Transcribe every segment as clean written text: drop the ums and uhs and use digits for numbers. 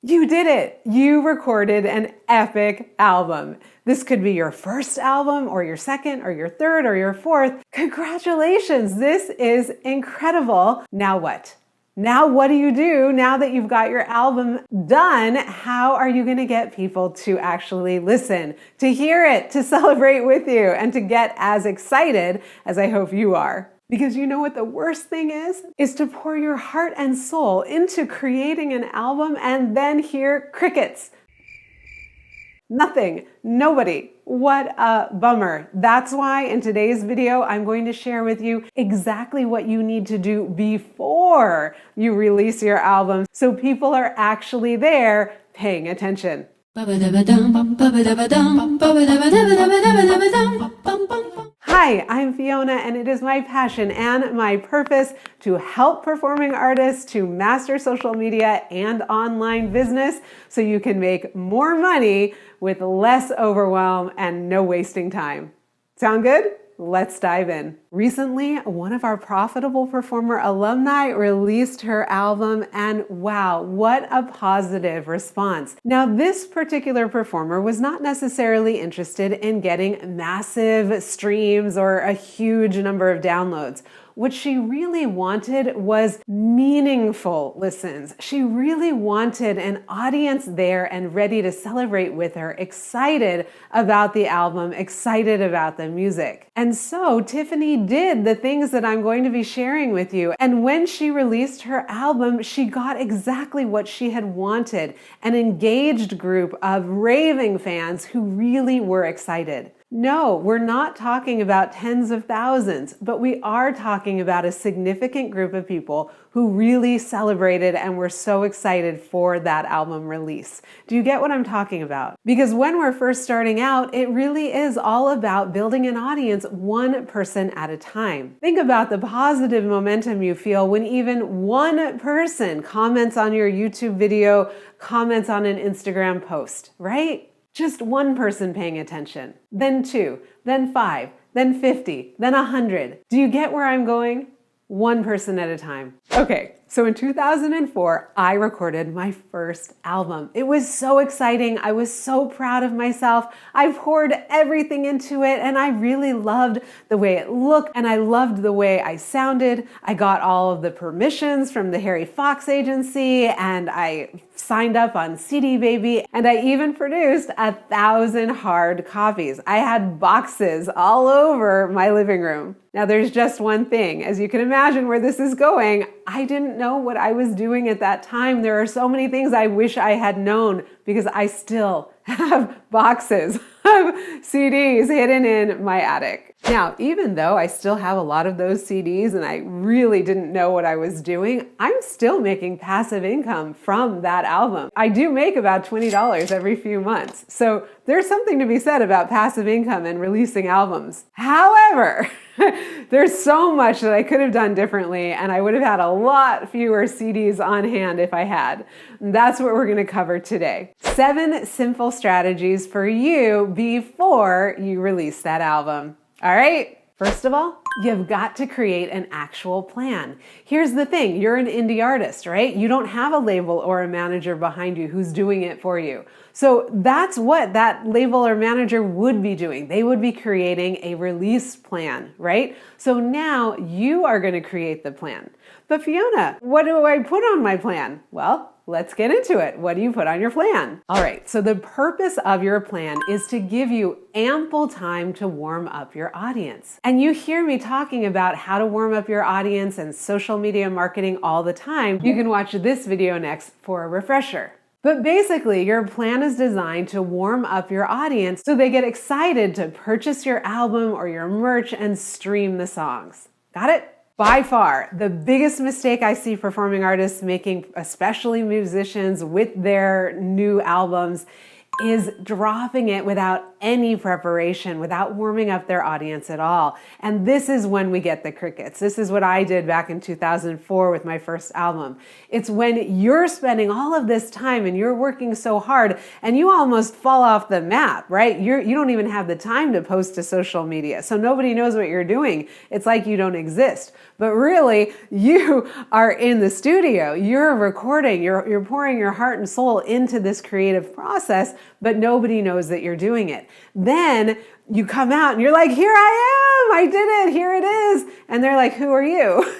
You did it! You recorded an epic album. This could be your first album, or your second, or your third, or your fourth. Congratulations! This is incredible. Now what? Now what do you do now that you've got your album done? How are you going to get people to actually listen, to hear it, to celebrate with you, and to get as excited as I hope you are? Because you know what the worst thing is to pour your heart and soul into creating an album and then hear crickets. Nothing, nobody. What a bummer. That's why in today's video, I'm going to share with you exactly what you need to do before you release your album so people are actually there paying attention. Hi, I'm Fiona, and it is my passion and my purpose to help performing artists to master social media and online business so you can make more money with less overwhelm and no wasting time. Sound good? Let's dive in. Recently, one of our Profitable Performer alumni released her album, and wow, what a positive response. Now, this particular performer was not necessarily interested in getting massive streams or a huge number of downloads. What she really wanted was meaningful listens. She really wanted an audience there and ready to celebrate with her, excited about the album, excited about the music. And so Tiffany did the things that I'm going to be sharing with you. And when she released her album, she got exactly what she had wanted, an engaged group of raving fans who really were excited. No, we're not talking about tens of thousands, but we are talking about a significant group of people who really celebrated and were so excited for that album release. Do you get what I'm talking about? Because when we're first starting out, it really is all about building an audience one person at a time. Think about the positive momentum you feel when even one person comments on your YouTube video, comments on an Instagram post, right? Just one person paying attention, then 2, then 5, then 50, then 100. Do you get where I'm going? One person at a time. Okay, so in 2004, I recorded my first album. It was so exciting. I was so proud of myself. I poured everything into it, and I really loved the way it looked, and I loved the way I sounded. I got all of the permissions from the Harry Fox agency, and I signed up on CD Baby, and I even produced 1,000 hard copies. I had boxes all over my living room. Now there's just one thing, as you can imagine where this is going, I didn't know what I was doing at that time. There are so many things I wish I had known because I still have boxes of CDs hidden in my attic. Now, even though I still have a lot of those CDs and I really didn't know what I was doing, I'm still making passive income from that album. I do make about $20 every few months. So there's something to be said about passive income and releasing albums. However, there's so much that I could have done differently, and I would have had a lot fewer CDs on hand if I had. And that's what we're going to cover today. 7 simple strategies for you before you release that album. All right, first of all, you've got to create an actual plan. Here's the thing, you're an indie artist, right? You don't have a label or a manager behind you who's doing it for you. So that's what that label or manager would be doing. They would be creating a release plan, right? So now you are going to create the plan. But Fiona, what do I put on my plan? Well, let's get into it. What do you put on your plan? All right, so the purpose of your plan is to give you ample time to warm up your audience. And you hear me talking about how to warm up your audience and social media marketing all the time. You can watch this video next for a refresher. But basically, your plan is designed to warm up your audience so they get excited to purchase your album or your merch and stream the songs. Got it? By far, the biggest mistake I see performing artists making, especially musicians with their new albums, is dropping it without any preparation, without warming up their audience at all. And this is when we get the crickets. This is what I did back in 2004 with my first album. It's when you're spending all of this time and you're working so hard and you almost fall off the map, right? You don't even have the time to post to social media. So nobody knows what you're doing. It's like you don't exist. But really, you are in the studio, you're recording, you're pouring your heart and soul into this creative process, but nobody knows that you're doing it. Then you come out and you're like, here I am, I did it, here it is. And they're like, who are you?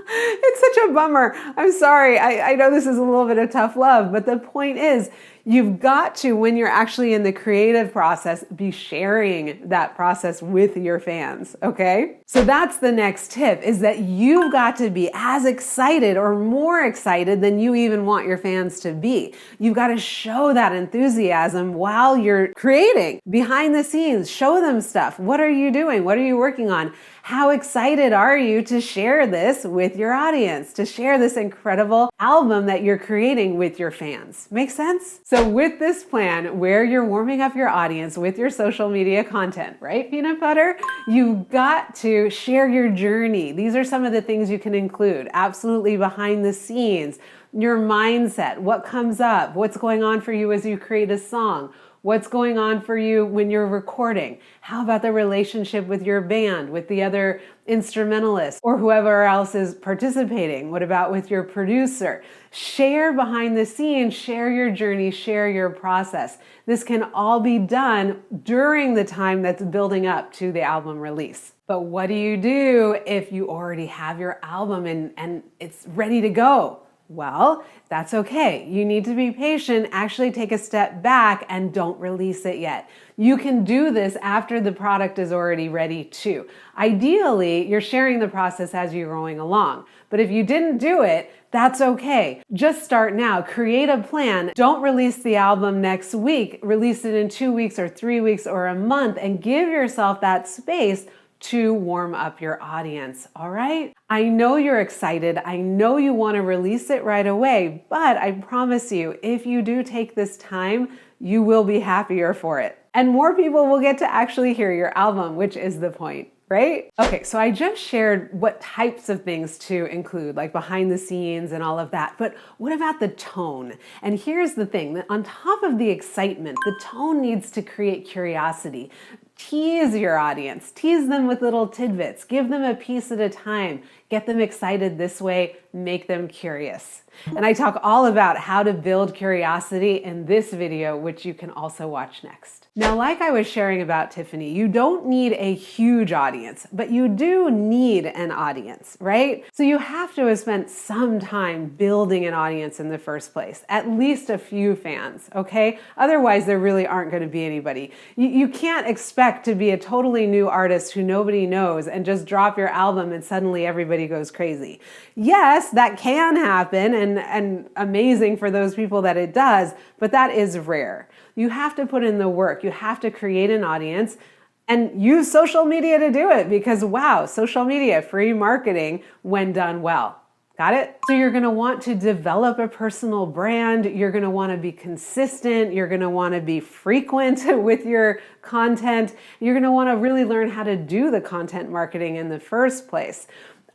It's such a bummer. I'm sorry. I know this is a little bit of tough love, but the point is, you've got to, when you're actually in the creative process, be sharing that process with your fans, okay? So that's the next tip, is that you've got to be as excited or more excited than you even want your fans to be. You've got to show that enthusiasm while you're creating. Behind the scenes, show them stuff. What are you doing? What are you working on? How excited are you to share this with your audience, to share this incredible album that you're creating with your fans? Make sense? So with this plan, where you're warming up your audience with your social media content, right, peanut butter? You've got to share your journey. These are some of the things you can include. Absolutely behind the scenes, your mindset, what comes up, what's going on for you as you create a song, what's going on for you when you're recording. How about the relationship with your band, with the other instrumentalists, or whoever else is participating? What about with your producer? Share behind the scenes, share your journey, share your process. This can all be done during the time that's building up to the album release. But what do you do if you already have your album and it's ready to go? Well, that's okay. You need to be patient, actually take a step back and don't release it yet. You can do this after the product is already ready too. Ideally, you're sharing the process as you're going along. But if you didn't do it, that's okay. Just start now. Create a plan. Don't release the album next week. Release it in 2 weeks or 3 weeks or a month, and give yourself that space to warm up your audience, all right? I know you're excited. I know you want to release it right away, but I promise you, if you do take this time, you will be happier for it. And more people will get to actually hear your album, which is the point, right? Okay, so I just shared what types of things to include, like behind the scenes and all of that, but what about the tone? And here's the thing, that on top of the excitement, the tone needs to create curiosity. Tease your audience, tease them with little tidbits, give them a piece at a time, get them excited this way, make them curious. And I talk all about how to build curiosity in this video, which you can also watch next. Now, like I was sharing about Tiffany, you don't need a huge audience, but you do need an audience, right? So you have to have spent some time building an audience in the first place, at least a few fans, okay? Otherwise, there really aren't going to be anybody. You can't expect to be a totally new artist who nobody knows and just drop your album and suddenly everybody goes crazy. Yes, that can happen and amazing for those people that it does, but that is rare. You have to put in the work. You have to create an audience and use social media to do it, because wow, social media, free marketing when done well. Got it? So you're going to want to develop a personal brand. You're going to want to be consistent. You're going to want to be frequent with your content. You're going to want to really learn how to do the content marketing in the first place.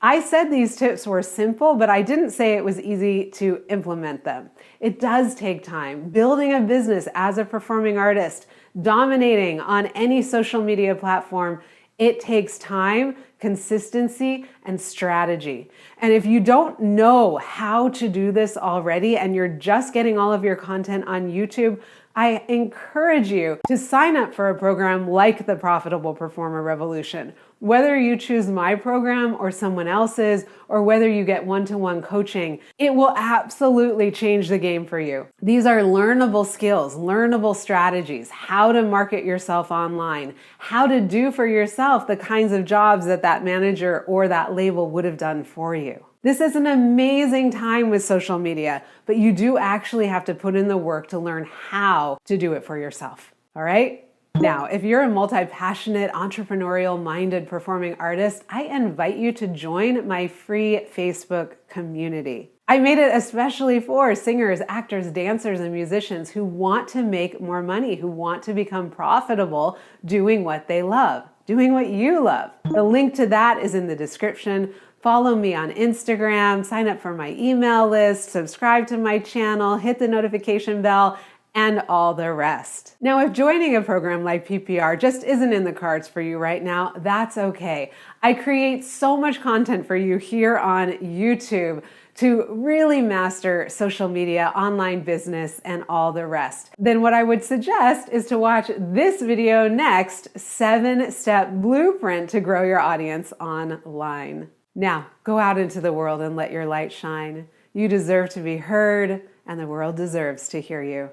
I said these tips were simple, but I didn't say it was easy to implement them. It does take time. Building a business as a performing artist, dominating on any social media platform, it takes time, consistency, and strategy. And if you don't know how to do this already and you're just getting all of your content on YouTube, I encourage you to sign up for a program like the Profitable Performer Revolution. Whether you choose my program or someone else's, or whether you get one-to-one coaching, it will absolutely change the game for you. These are learnable skills, learnable strategies, how to market yourself online, how to do for yourself the kinds of jobs that that manager or that label would have done for you. This is an amazing time with social media, but you do actually have to put in the work to learn how to do it for yourself. All right? Now, if you're a multi-passionate, entrepreneurial-minded performing artist, I invite you to join my free Facebook community. I made it especially for singers, actors, dancers, and musicians who want to make more money, who want to become profitable doing what they love, doing what you love. The link to that is in the description. Follow me on Instagram, sign up for my email list, subscribe to my channel, hit the notification bell, and all the rest. Now, if joining a program like PPR just isn't in the cards for you right now, that's okay. I create so much content for you here on YouTube to really master social media, online business, and all the rest. Then what I would suggest is to watch this video next, 7-step blueprint to grow your audience online. Now, go out into the world and let your light shine. You deserve to be heard, and the world deserves to hear you.